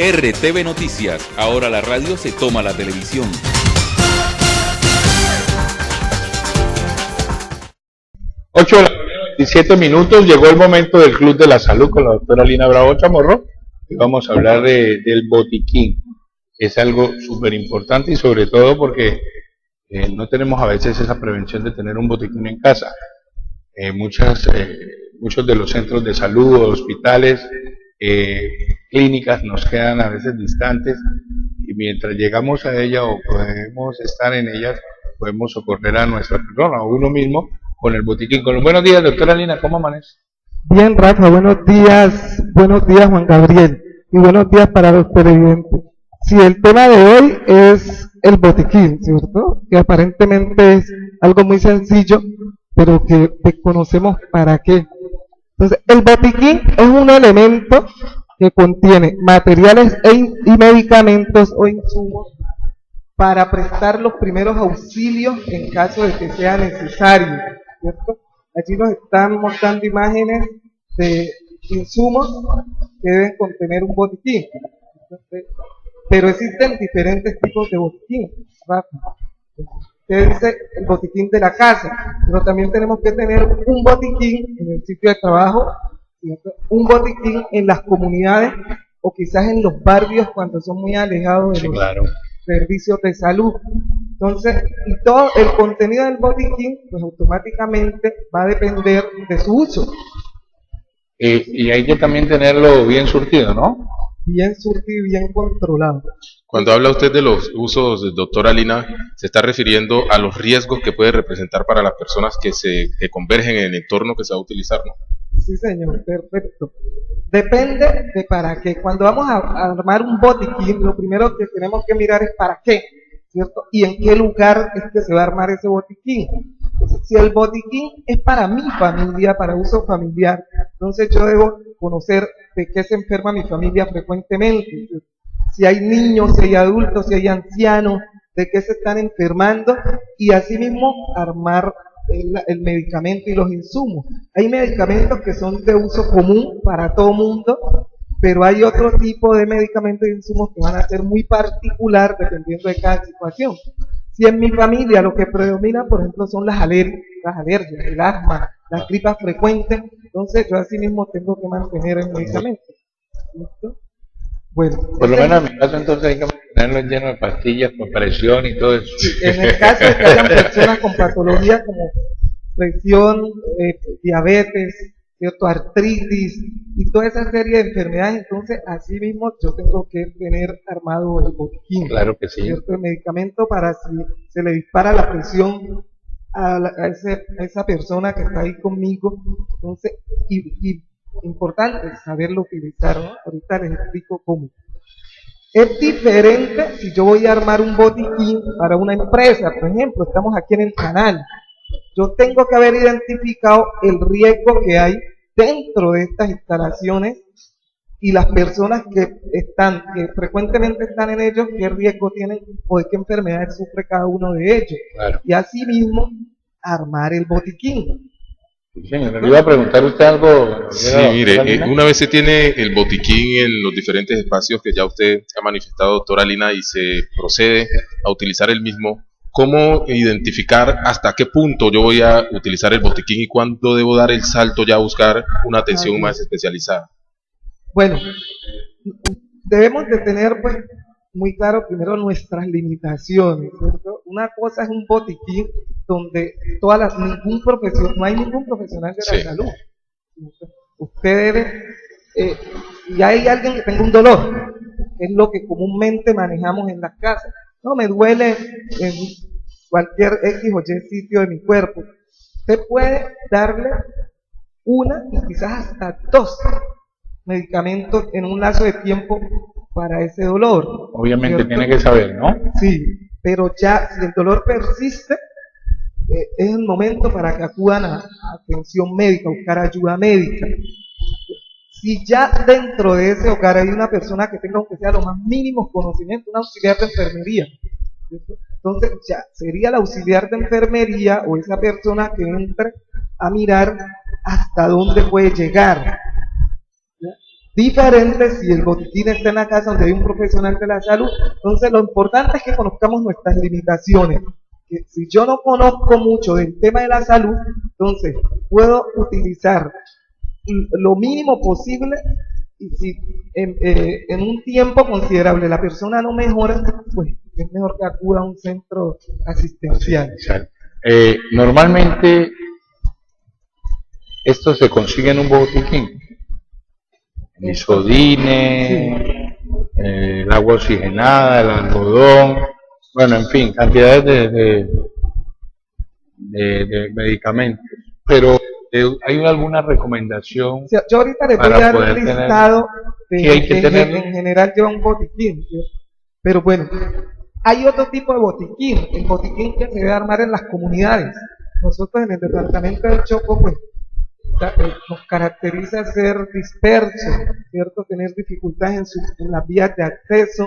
RTV Noticias, ahora la radio se toma la televisión. Ocho de la mañana, 27 minutos, llegó el momento del Club de la Salud con la doctora Lina Bravo Chamorro y vamos a hablar del botiquín. Es algo súper importante y sobre todo porque no tenemos a veces esa prevención de tener un botiquín en casa. Muchos de los centros de salud, hospitales, clínicas nos quedan a veces distantes y mientras llegamos a ellas o podemos estar en ellas, podemos socorrer a nuestra persona o uno mismo con el botiquín. Buenos días, doctora Lina, ¿cómo amanece? Bien, Rafa, buenos días Juan Gabriel, y buenos días para los televidentes. Sí, el tema de hoy es el botiquín, ¿cierto? Que aparentemente es algo muy sencillo, pero que desconocemos para qué. Entonces, el botiquín es un elemento que contiene materiales y medicamentos o insumos para prestar los primeros auxilios en caso de que sea necesario, ¿cierto? Allí nos están mostrando imágenes de insumos que deben contener un botiquín. Entonces, pero existen diferentes tipos de botiquín, Rafa. Usted dice el botiquín de la casa, pero también tenemos que tener un botiquín en el sitio de trabajo, ¿cierto? Un botiquín en las comunidades o quizás en los barrios cuando son muy alejados de los servicios de salud. Entonces, y todo el contenido del botiquín, pues automáticamente va a depender de su uso. Y hay que también tenerlo bien surtido, ¿no? Bien surtido y bien controlado. Cuando habla usted de los usos, doctora Lina, se está refiriendo a los riesgos que puede representar para las personas que convergen en el entorno que se va a utilizar, ¿no? Sí, señor, perfecto. Depende de para qué. Cuando vamos a armar un botiquín, lo primero que tenemos que mirar es para qué, ¿cierto? Y en qué lugar es que se va a armar ese botiquín. Si el botiquín es para mi familia, para uso familiar, entonces yo debo conocer de qué se enferma mi familia frecuentemente. Si hay niños, si hay adultos, si hay ancianos, de qué se están enfermando, y asimismo armar el medicamento y los insumos. Hay medicamentos que son de uso común para todo mundo, pero hay otro tipo de medicamentos y insumos que van a ser muy particular dependiendo de cada situación. Si en mi familia lo que predomina, por ejemplo, son las alergias, el asma, las gripas frecuentes, entonces yo así mismo tengo que mantener el medicamento. ¿Listo? Bueno, por lo menos en mi caso entonces hay que mantenerlo lleno de pastillas con presión y todo eso. Sí, en el caso de que hayan personas con patologías como presión, diabetes, ¿cierto? Artritis y toda esa serie de enfermedades, entonces así mismo yo tengo que tener armado el botiquín. Claro que sí. ¿Cierto? El medicamento para si se le dispara la presión a esa persona que está ahí conmigo, entonces, y importante saberlo utilizar, ¿no? Ahorita les explico cómo. Es diferente si yo voy a armar un botiquín para una empresa, por ejemplo, estamos aquí en el canal. Yo tengo que haber identificado el riesgo que hay dentro de estas instalaciones y las personas que frecuentemente están en ellos, qué riesgo tienen o de qué enfermedades sufre cada uno de ellos. Claro. Y asimismo, armar el botiquín. Sí, señor, le iba a preguntar usted algo. Sí, mire, una vez se tiene el botiquín en los diferentes espacios que ya usted ha manifestado, doctora Lina, y se procede a utilizar el mismo, ¿cómo identificar hasta qué punto yo voy a utilizar el botiquín y cuándo debo dar el salto ya a buscar una atención más especializada? Bueno, debemos de tener pues muy claro primero nuestras limitaciones, ¿cierto? Una cosa es un botiquín donde no hay ningún profesional de la salud. Usted debe, y hay alguien que tenga un dolor, es lo que comúnmente manejamos en las casas. No, me duele en cualquier X o Y sitio de mi cuerpo. Usted puede darle una y quizás hasta 2 medicamentos en un lapso de tiempo para ese dolor. Obviamente, ¿cierto? Tiene que saber, ¿no? Sí, pero ya si el dolor persiste, es el momento para que acudan a atención médica, a buscar ayuda médica. Si ya dentro de ese hogar hay una persona que tenga, aunque sea los más mínimos conocimientos, un auxiliar de enfermería, ¿cierto? Entonces ya sería el auxiliar de enfermería o esa persona que entre a mirar hasta dónde puede llegar. diferente si el botiquín está en la casa donde hay un profesional de la salud. Entonces, lo importante es que conozcamos nuestras limitaciones. Que si yo no conozco mucho del tema de la salud, entonces puedo utilizar lo mínimo posible, y si en un tiempo considerable la persona no mejora, pues es mejor que acuda a un centro asistencial. Normalmente esto se consigue en un botiquín. El isodine, el agua oxigenada, el algodón, bueno, en fin, cantidades de medicamentos. Pero ¿hay alguna recomendación? Sí, yo ahorita les voy a dar un listado de que hay que tener en general lleva un botiquín, ¿sí? Pero bueno, hay otro tipo de botiquín, el botiquín que se debe armar en las comunidades. Nosotros en el departamento del Chocó, pues, nos caracteriza ser dispersos, ¿cierto? Tener dificultades en las vías de acceso,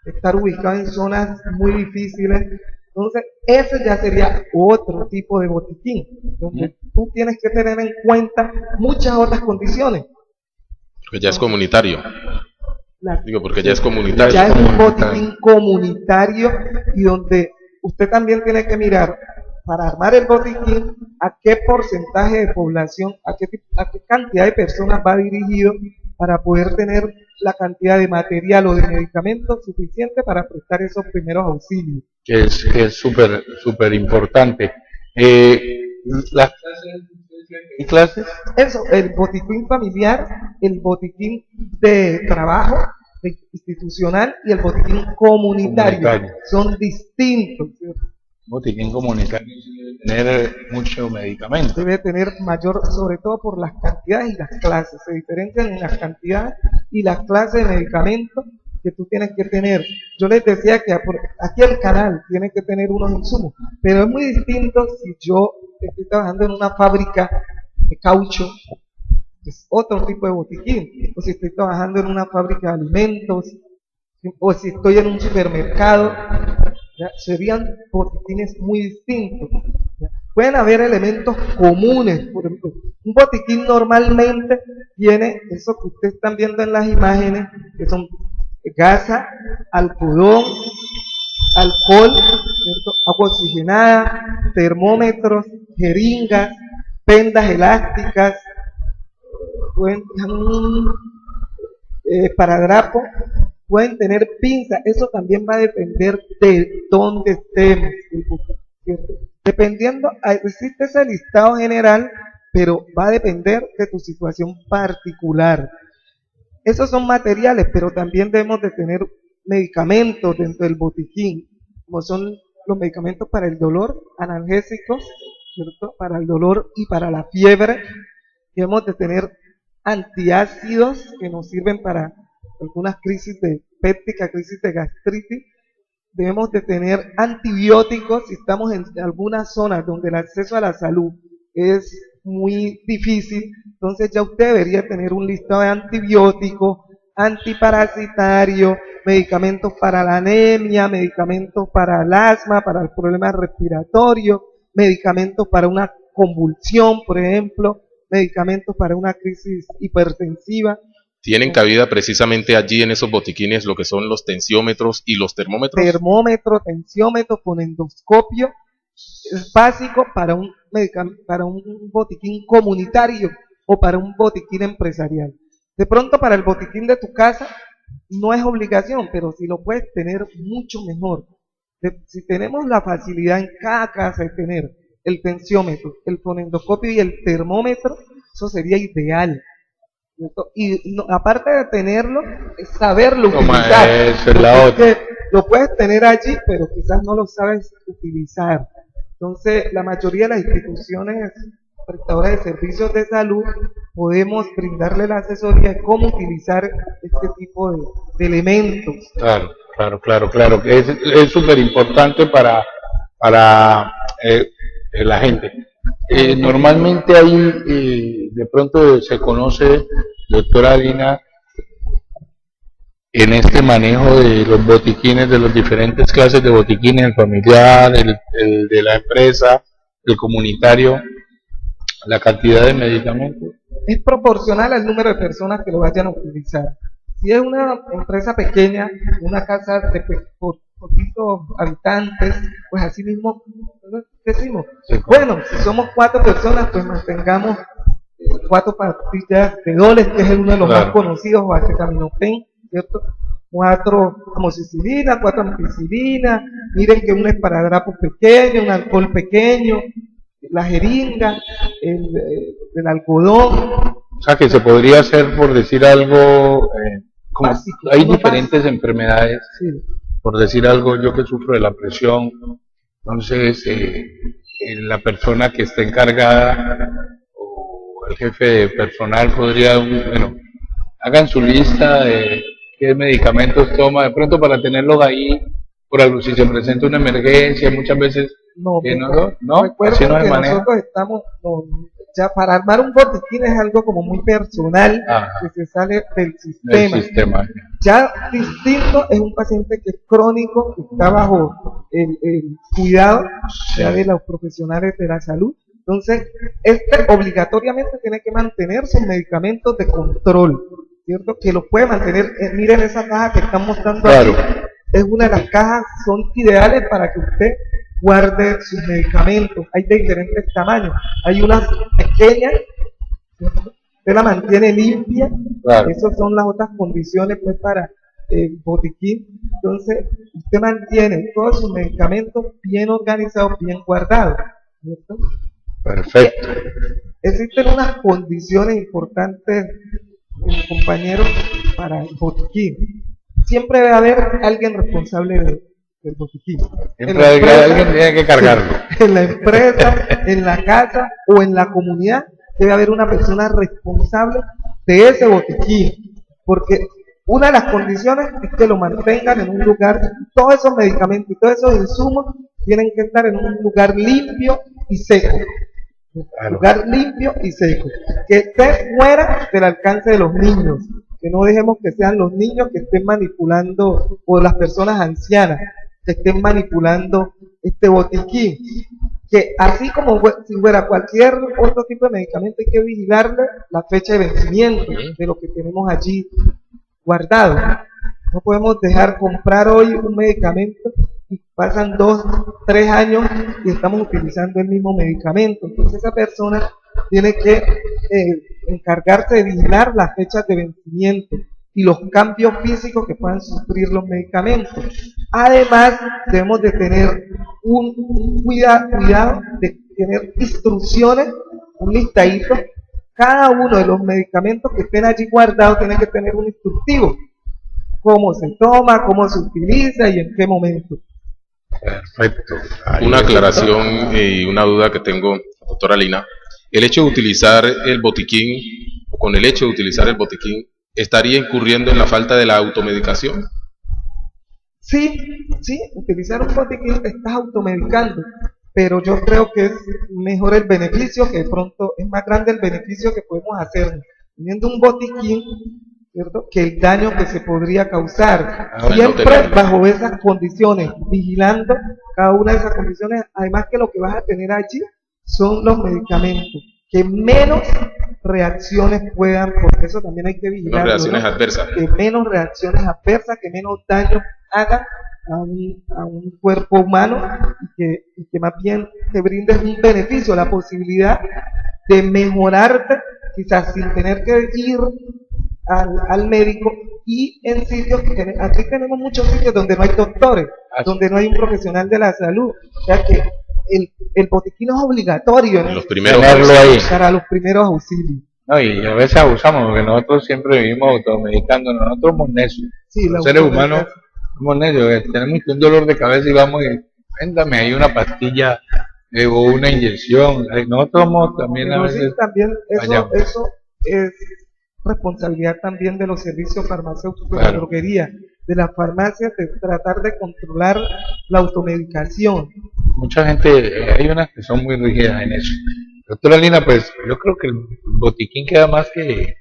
estar ubicados en zonas muy difíciles. Entonces, ese ya sería otro tipo de botiquín, donde tú tienes que tener en cuenta muchas otras condiciones. Porque ya es comunitario. Digo, porque ya es comunitario. Ya es un botiquín comunitario, y donde usted también tiene que mirar, para armar el botiquín, a qué porcentaje de población, a qué cantidad de personas va dirigido, para poder tener la cantidad de material o de medicamentos suficiente para prestar esos primeros auxilios. Que es súper importante. ¿Las clases? Eso, el botiquín familiar, el botiquín de trabajo institucional y el botiquín comunitario. Son distintos, ¿cierto? Botiquín comunitario debe tener mucho medicamento. Debe tener mayor, sobre todo por las cantidades y las clases. Se diferencian en las cantidades y las clases de medicamentos que tú tienes que tener. Yo les decía que aquí el canal tiene que tener unos insumos, pero es muy distinto si yo estoy trabajando en una fábrica de caucho, es otro tipo de botiquín, o si estoy trabajando en una fábrica de alimentos, o si estoy en un supermercado. ¿Ya? Serían botiquines muy distintos. ¿Ya? Pueden haber elementos comunes. Por ejemplo, un botiquín normalmente tiene eso que ustedes están viendo en las imágenes, que son gasa, algodón, alcohol, ¿cierto? Agua oxigenada, termómetros, jeringas, vendas elásticas, esparadrapo. Pueden tener pinzas. Eso también va a depender de dónde estemos, ¿cierto? Dependiendo, existe ese listado general, pero va a depender de tu situación particular. Esos son materiales, pero también debemos de tener medicamentos dentro del botiquín, como son los medicamentos para el dolor, analgésicos, ¿cierto? Para el dolor y para la fiebre. Debemos de tener antiácidos que nos sirven para algunas crisis de péptica, crisis de gastritis. Debemos de tener antibióticos si estamos en algunas zonas donde el acceso a la salud es muy difícil. Entonces ya usted debería tener un listado de antibióticos, antiparasitarios, medicamentos para la anemia, medicamentos para el asma, para el problema respiratorio, medicamentos para una convulsión, por ejemplo, medicamentos para una crisis hipertensiva. ¿Tienen cabida precisamente allí en esos botiquines lo que son los tensiómetros y los termómetros? Termómetro, tensiómetro con endoscopio es básico para un botiquín comunitario o para un botiquín empresarial. De pronto para el botiquín de tu casa no es obligación, pero si lo puedes tener, mucho mejor. Si tenemos la facilidad en cada casa de tener el tensiómetro, el fonendoscopio y el termómetro, eso sería ideal. Y no, aparte de tenerlo, es saberlo utilizar. Lo puedes tener allí, pero quizás no lo sabes utilizar. Entonces, la mayoría de las instituciones prestadoras de servicios de salud podemos brindarle la asesoría de cómo utilizar este tipo de elementos. Claro. Es súper importante para la gente. Normalmente hay, de pronto se conoce, doctora Lina, en este manejo de los botiquines, de las diferentes clases de botiquines, el familiar, el de la empresa, el comunitario, La cantidad de medicamentos. Es proporcional al número de personas que lo vayan a utilizar. Si es una empresa pequeña, una casa de por poquitos habitantes, pues así mismo decimos, Sí. bueno, si somos 4 personas, pues mantengamos 4 pastillas de Doles, que es uno de los Claro. más conocidos, o acetaminofén, ¿cierto? 4 amoxicilina, 4 ampicilina, miren que un esparadrapo pequeño, un alcohol pequeño, la jeringa, el algodón. O sea, que se podría hacer, por decir algo, como Básico, hay uno diferentes enfermedades, Sí, por decir algo, yo que sufro de la presión, entonces la persona que está encargada o el jefe de personal podría, bueno, hagan su lista de qué medicamentos toma, de pronto para tenerlos ahí, por algo, si se presenta una emergencia, muchas veces, no, no, recuerden así no se que maneja. nosotros estamos, ya para armar un botiquín es algo como muy personal, Ajá. que se sale del El sistema. sistema. Ya distinto es un paciente que es crónico, que está bajo el cuidado ya de los profesionales de la salud. Entonces, obligatoriamente tiene que mantener sus medicamentos de control, ¿cierto? Que los puede mantener, miren esa caja que están mostrando Claro. aquí, es una de las cajas, son ideales para que usted guarde sus medicamentos. Hay de diferentes tamaños, hay unas pequeñas, ¿cierto? Usted la mantiene limpia. Claro. Esas son las otras condiciones pues para el botiquín. Entonces, usted mantiene todos sus medicamentos bien organizados, bien guardados, ¿cierto? Perfecto. Existen unas condiciones importantes, compañeros, para el botiquín. Siempre debe haber alguien responsable del botiquín. Siempre alguien tiene que cargarlo. En la empresa, en la casa o en la comunidad, debe haber una persona responsable de ese botiquín, porque una de las condiciones es que lo mantengan en un lugar, todos esos medicamentos y todos esos insumos tienen que estar en un lugar limpio y seco. Claro. Lugar limpio y seco, que esté fuera del alcance de los niños, que no dejemos que sean los niños que estén manipulando, o las personas ancianas que estén manipulando este botiquín, que así como si fuera cualquier otro tipo de medicamento, hay que vigilarle la fecha de vencimiento de lo que tenemos allí guardado. No podemos dejar comprar hoy un medicamento y pasan 2, 3 años y estamos utilizando el mismo medicamento. Entonces esa persona tiene que encargarse de vigilar las fechas de vencimiento y los cambios físicos que puedan sufrir los medicamentos. Además, debemos de tener un cuidado de tener instrucciones, un listadito. Cada uno de los medicamentos que estén allí guardados tiene que tener un instructivo. Cómo se toma, cómo se utiliza y en qué momento. Perfecto. Ahí Una está. aclaración y una duda que tengo, doctora Lina. El hecho de utilizar el botiquín, o con el hecho de utilizar el botiquín, ¿estaría incurriendo en la falta de la automedicación? Sí, utilizar un botiquín te estás automedicando, pero yo creo que es mejor el beneficio, que de pronto es más grande el beneficio que podemos hacer teniendo un botiquín, ¿cierto?, que el daño que se podría causar. Bueno, Siempre tenerlo. bajo esas condiciones, vigilando cada una de esas condiciones, además que lo que vas a tener allí son los medicamentos, que menos reacciones puedan, porque eso también hay que Unas vigilar, reacciones adversas. que menos reacciones adversas, que menos daño hagan a un cuerpo humano y que más bien te brindes un beneficio, la posibilidad de mejorarte, quizás sin tener que ir al médico, y en sitios que aquí tenemos muchos sitios donde no hay doctores, donde no hay un profesional de la salud, o sea que el botiquín es obligatorio En los ese primeros Tenerlo ahí. para los primeros auxilios. No, y a veces abusamos, porque nosotros siempre vivimos automedicándonos, nosotros somos necios. Sí, Los seres humanos somos necios, tenemos un dolor de cabeza y vamos y, véndame ahí una pastilla o una inyección. Nosotros somos también a Pero sí, veces... también fallamos. eso es responsabilidad también de los servicios farmacéuticos, de la Claro. droguería, de las farmacias, de tratar de controlar la automedicación. Mucha gente, hay unas que son muy rígidas en eso. Doctora Lina, pues yo creo que el botiquín queda más que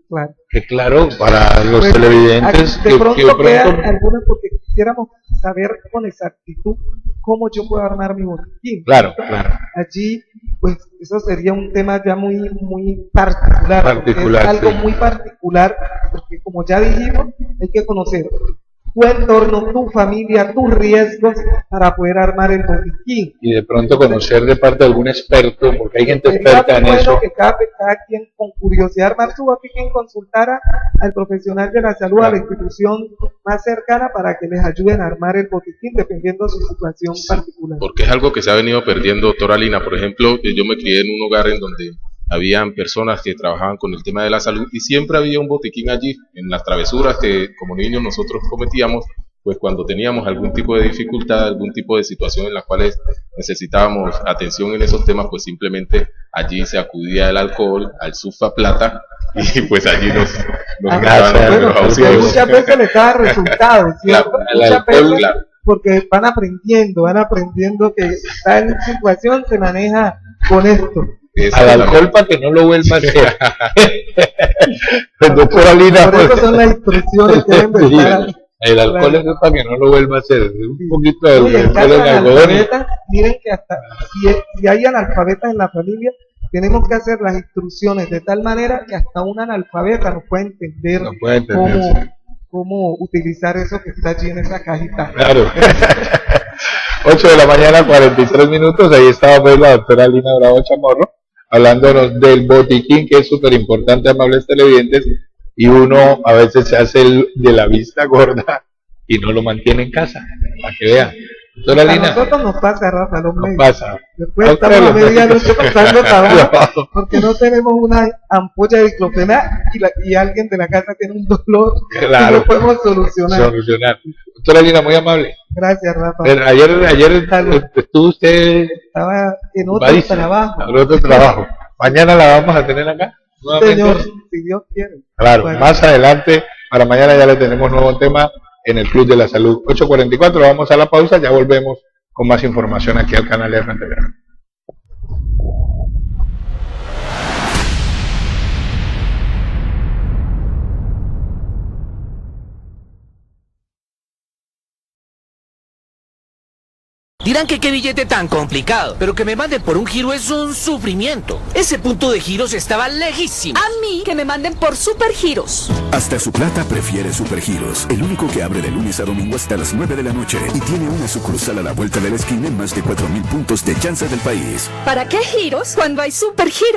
Claro. claro para los Pues, televidentes. de pronto que de quedan pronto- algunas, porque quisiéramos saber con exactitud cómo yo puedo armar mi botiquín. Claro, claro. Allí pues eso sería un tema ya muy particular, porque es algo sí. muy particular, porque como ya dijimos, hay que conocer tu entorno, tu familia, tus riesgos para poder armar el botiquín. Y de pronto conocer de parte de algún experto, porque hay gente Sería experta en bueno eso. que cada quien con curiosidad armar su botiquín consultara al profesional de la salud, a la institución más cercana para que les ayuden a armar el botiquín dependiendo de su situación particular. Porque es algo que se ha venido perdiendo, doctora Lina. Por ejemplo, yo me crié en un hogar en donde habían personas que trabajaban con el tema de la salud y siempre había un botiquín allí en las travesuras que como niños nosotros cometíamos, pues cuando teníamos algún tipo de dificultad, algún tipo de situación en la cual necesitábamos atención en esos temas, pues simplemente allí se acudía al alcohol, al Sufa Plata, y pues allí nos daban bueno, los auxilios. muchas veces les da resultados, ¿cierto? Claro, Muchas alcohol, veces, claro. porque van aprendiendo que tal situación se maneja con esto. Al alcohol para que no lo vuelva a hacer. Pues, doctora Lina, Por eso son las instrucciones que deben de sí, estar. el alcohol es para que no lo vuelva a hacer. Un poquito de Oye, en alcohol caso en de algodones. analfabetas, miren que hasta si hay analfabetas en la familia, tenemos que hacer las instrucciones de tal manera que hasta un analfabeta nos pueda entender, No puede entenderse. cómo utilizar eso que está allí en esa cajita. Claro. 8 de la mañana, 43 minutos. Ahí estaba pues la doctora Lina Bravo Chamorro hablándonos del botiquín, que es súper importante, amables televidentes, y uno a veces se hace de la vista gorda y no lo mantiene en casa, para que vean. Doctora A Lina, nosotros nos pasa, Rafa, los no medios. pasa. Después A estamos a ustedes les medianoche pasa. pasando trabajo No. porque no tenemos una ampolla de diclofenac y alguien de la casa tiene un dolor Claro. y lo podemos solucionar. Solucionar. Doctora Lina, muy amable. Gracias, Rafa. Ayer estuvo usted Estaba en otro ocupadísimo, trabajo. en otro trabajo. Mañana la vamos a tener acá. Nuevamente. Señor, si Dios quiere. Claro, Bueno. más adelante, para mañana ya le tenemos nuevo tema en el Club de la Salud. 8:44, vamos a la pausa, ya volvemos con más información aquí al canal de RTV. Dirán que qué billete tan complicado, pero que me manden por un giro es un sufrimiento. Ese punto de giros estaba lejísimo. A mí que me manden por Supergiros. Hasta su plata prefiere Supergiros, el único que abre de lunes a domingo hasta las 9 de la noche y tiene una sucursal a la vuelta de la esquina en más de 4.000 puntos de chance del país. ¿Para qué giros cuando hay Supergiros?